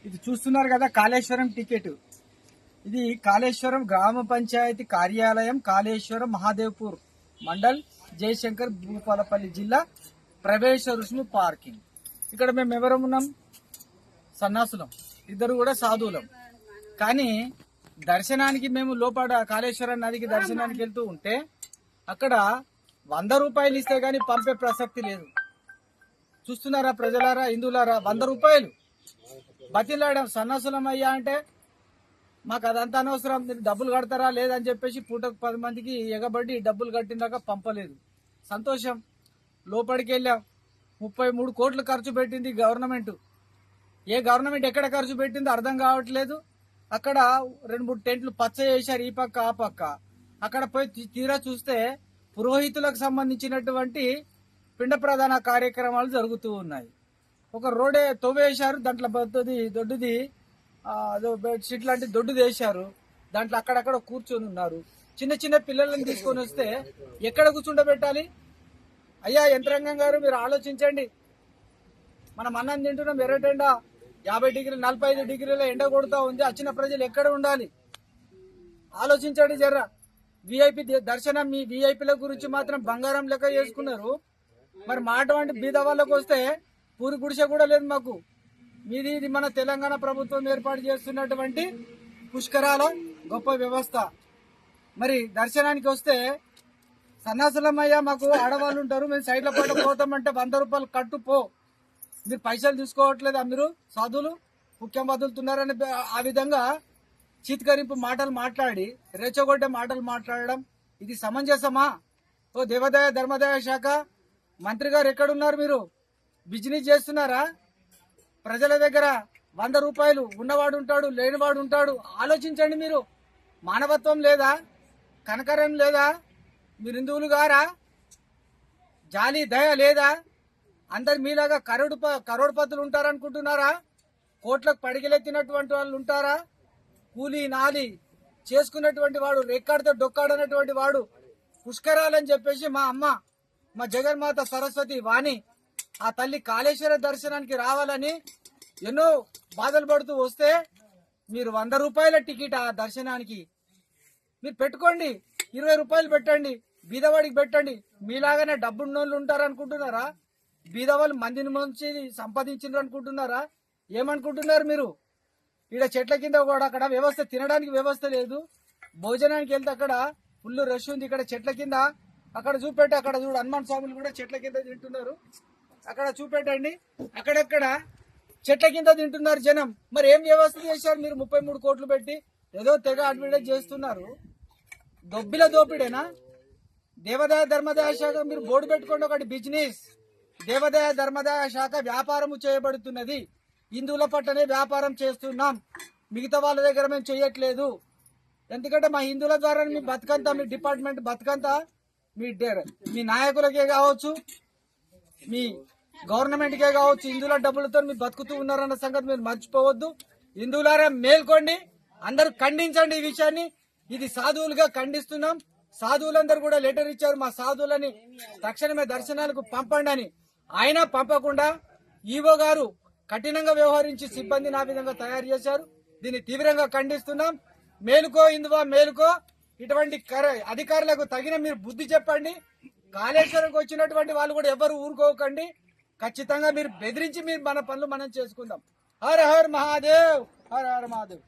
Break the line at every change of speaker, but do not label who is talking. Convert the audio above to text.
ఇది చూస్తున్నారు కదా కాళేశ్వరం టికెట్. ఇది కాళేశ్వరం గ్రామ పంచాయతీ కార్యాలయం, కాళేశ్వరం, మహాదేవ్పూర్ మండల్, జయశంకర్, భూపాలపల్లి జిల్లా, ప్రవేశ రుసుము పార్కింగ్. ఇక్కడ మేము ఎవరం ఉన్నాం? సన్నాసులం, ఇద్దరు కూడా సాధువులం. కానీ దర్శనానికి మేము లోపల కాళేశ్వరం నదికి దర్శనానికి వెళ్తూ ఉంటే అక్కడ 100 రూపాయలు ఇస్తే గానీ పంపే ప్రసక్తి లేదు. చూస్తున్నారా ప్రజలారా, హిందువులారా? 100 రూపాయలు బతిలాడాం. సన్నాసులం అయ్యా అంటే మాకు అదంతా అనవసరం, మీరు డబ్బులు కడతారా లేదని చెప్పేసి పూటకు 10 మందికి ఎగబడి డబ్బులు కట్టినాక పంపలేదు. సంతోషం. లోపలికి వెళ్ళాం. 33 కోట్లు ఖర్చు పెట్టింది గవర్నమెంట్. ఏ గవర్నమెంట్ ఎక్కడ ఖర్చు పెట్టిందో అర్థం కావట్లేదు. అక్కడ 2-3 టెంట్లు పచ్చ చేశారు, ఈ పక్క ఆ పక్క. అక్కడ పోయి తీరా చూస్తే పురోహితులకు సంబంధించినటువంటి పిండ ప్రధాన కార్యక్రమాలు జరుగుతూ ఉన్నాయి. ఒక రోడే తవ్వేశారు, దాంట్లో దొడ్డుది బెడ్షీట్ లాంటి దొడ్డుది వేశారు. దాంట్లో అక్కడక్కడ కూర్చొని ఉన్నారు. చిన్న చిన్న పిల్లలను తీసుకొని వస్తే ఎక్కడ కూర్చుండబెట్టాలి? అయ్యా యంత్రాంగం గారు, మీరు ఆలోచించండి. మనం అన్నం తింటున్నాం, ఎర్రటెండ 50 డిగ్రీలు 45 డిగ్రీల ఎండ కొడుతూ ఉంది. వచ్చిన ప్రజలు ఎక్కడ ఉండాలి? ఆలోచించండి జర్రా. విఐపి దర్శనం, మీ విఐపీల గురించి మాత్రం బంగారం లెక్క చేసుకున్నారు. మరి మా అటువంటి బీద వాళ్ళకు వస్తే పూరి గుడిసె కూడా లేదు మాకు. ఇది మన తెలంగాణ ప్రభుత్వం ఏర్పాటు చేస్తున్నటువంటి పుష్కరాల గొప్ప వ్యవస్థ. మరి దర్శనానికి వస్తే సన్నాసులమయ్యా, మాకు ఆడవాళ్ళు ఉంటారు, మేము సైడ్ల పాట పోతామంటే 100 రూపాయలు కట్టు పో. మీరు పైసలు తీసుకోవట్లేదా? మీరు సాధువులు ముఖ్యం వదులుతున్నారని ఆ విధంగా చీత్కరింపు మాటలు మాట్లాడి, రెచ్చగొట్టే మాటలు మాట్లాడడం ఇది సమంజసమా? ఓ దేవాదాయ ధర్మాదాయ శాఖ మంత్రి గారు ఎక్కడున్నారు? మీరు బిజినెస్ చేస్తున్నారా? ప్రజల దగ్గర 100 రూపాయలు ఉన్నవాడు ఉంటాడు, లేనివాడు ఉంటాడు. ఆలోచించండి. మీరు మానవత్వం లేదా? కనకరం లేదా? మీరు హిందువులు గారా? జాలి దయ లేదా? అందరు మీలాగా కరోడ్పతులు ఉంటారనుకుంటున్నారా? కోట్లకు పడిగెలెత్తినటువంటి వాళ్ళు ఉంటారా? కూలీ నాలి చేసుకున్నటువంటి వాడు, రెక్కాడితో డొక్కాడనటువంటి వాడు పుష్కరాలని చెప్పేసి మా అమ్మ, మా జగన్మాత సరస్వతి వాణి, ఆ తల్లి కాళేశ్వర దర్శనానికి రావాలని ఎన్నో బాధలు పడుతూ వస్తే మీరు 100 రూపాయల టికెట్ ఆ దర్శనానికి మీరు పెట్టుకోండి. 20 రూపాయలు పెట్టండి, బీదవాడికి పెట్టండి. మీలాగానే డబ్బున్నోళ్ళు ఉంటారనుకుంటున్నారా? బీదవాళ్ళు మందిని మంచి సంపాదించారు అనుకుంటున్నారా? ఏమనుకుంటున్నారు మీరు? ఇక్కడ చెట్ల కింద కూడా అక్కడ వ్యవస్థ, తినడానికి వ్యవస్థ లేదు. భోజనానికి వెళ్తే అక్కడ ఫుల్ రష్ ఉంది. ఇక్కడ చెట్ల కింద అక్కడ చూపెట్టి, అక్కడ చూడు హనుమాన్ స్వాములు కూడా చెట్ల కింద తింటున్నారు. అక్కడ చూపెట్టండి, అక్కడక్కడ చెట్ల కింద తింటున్నారు జనం. మరి ఏం వ్యవస్థ చేశారు మీరు? 33 కోట్లు పెట్టి ఏదో తెగ అడ్వర్టైజ్ చేస్తున్నారు. దొబ్బిల దోపిడేనా? దేవాదాయ ధర్మాదాయ శాఖ మీరు బోర్డు పెట్టుకోండి, ఒకటి బిజినెస్. దేవాదాయ ధర్మాదాయ శాఖ వ్యాపారము చేయబడుతున్నది. హిందువుల పట్టనే వ్యాపారం చేస్తున్నాం, మిగతా వాళ్ళ దగ్గర మేము చేయట్లేదు. ఎందుకంటే మా హిందువుల ద్వారా మీ బతుకంతా, మీ డిపార్ట్మెంట్ బతుకంతా మీ నాయకులకే కావచ్చు, మీ గవర్నమెంట్కే కావచ్చు, హిందువుల డబ్బులతో మీరు బతుకుతూ ఉన్నారన్న సంగతి మీరు మర్చిపోవద్దు. హిందువులారా మేల్కోండి, అందరూ ఖండించండి ఈ విషయాన్ని. ఇది సాధువులుగా ఖండిస్తున్నాం. సాధువులందరూ కూడా లెటర్ ఇచ్చారు, మా సాధువులని తక్షణమే దర్శనాలకు పంపండి అని. అయినా పంపకుండా ఈవో గారు కఠినంగా వ్యవహరించి సిబ్బందిని ఆ విధంగా తయారు చేశారు. దీన్ని తీవ్రంగా ఖండిస్తున్నాం. మేలుకో హిందువా, మేలుకో. ఇటువంటి అధికారులకు తగిన మీరు బుద్ధి చెప్పండి. కాళేశ్వరంకి వచ్చినటువంటి వాళ్ళు కూడా ఎవరు ఊరుకోకండి. ఖచ్చితంగా మీరు బెదిరించి మీరు మన పనులు మనం చేసుకుందాం. హర హర్ మహాదేవ్, హర హర మహాదేవ్.